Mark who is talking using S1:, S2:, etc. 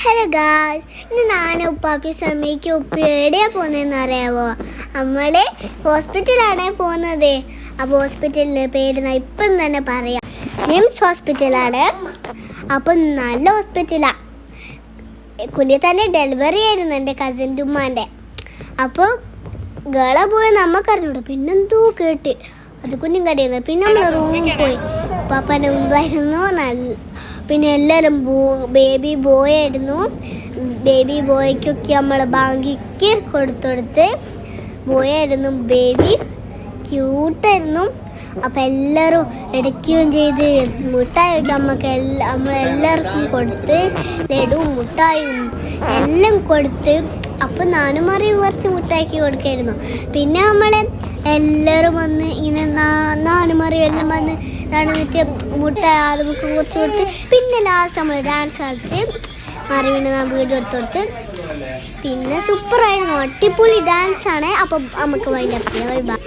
S1: Hello guys, ഇന്ന് ഞാനും ഉപ്പാപ്പി സമയക്ക് ഉപ്പി എവിടെയാണ് പോകുന്നതെന്ന് അറിയാമോ? നമ്മൾ ഹോസ്പിറ്റലാണ് പോകുന്നത്. അപ്പോൾ ഹോസ്പിറ്റലിൻ്റെ പേര് ഞാൻ ഇപ്പം തന്നെ പറയാം. നിംസ് ഹോസ്പിറ്റലാണ്. അപ്പം നല്ല ഹോസ്പിറ്റലാണ്. കുഞ്ഞി തന്നെ ഡെലിവറി ആയിരുന്നു എൻ്റെ കസിൻ്റെ ഉമ്മാൻ്റെ. അപ്പോൾ ഗേളെ പോയി നമുക്കറിഞ്ഞൂട. പിന്നെന്തോ കേട്ട് അത് കുഞ്ഞും കടിയുന്നത്. പിന്നെ നമ്മൾ റൂമിൽ പോയി. പാപ്പാൻ്റെ മുമ്പായിരുന്നു പിന്നെ എല്ലാവരും ബേബി ബോയ് ആയിരുന്നു. ബേബി ബോയ്ക്കൊക്കെ നമ്മൾ ബാങ്കിക്ക് കൊടുത്തെടുത്ത് ബോയ് ആയിരുന്നു. ബേബി ക്യൂട്ടായിരുന്നു. അപ്പം എല്ലാവരും എടുക്കുകയും ചെയ്ത് മുട്ടായൊക്കെ നമ്മളെല്ലാവർക്കും കൊടുത്ത് ലഡുവും മുട്ടായും എല്ലാം കൊടുത്ത്. അപ്പം നാനും അറിയും കുറച്ച് മുട്ടാക്കി കൊടുക്കായിരുന്നു. പിന്നെ നമ്മൾ എല്ലാവരും വന്ന് ഇങ്ങനെ നാനും അറിയും എല്ലാം വന്ന് നടന്നിട്ട് മുട്ടായി അത് നമുക്ക് കുറച്ച് കൊടുത്ത്. പിന്നെ ലാസ്റ്റ് നമ്മൾ ഡാൻസ് കളിച്ച് അറിവിനെ നാം വീഡിയോ എടുത്ത് കൊടുത്ത്. പിന്നെ സൂപ്പറായിരുന്നു, അടിപൊളി ഡാൻസാണ്. അപ്പം നമുക്ക് വൈൻഡപ്പ് ചെയ്യാം. Bye bye.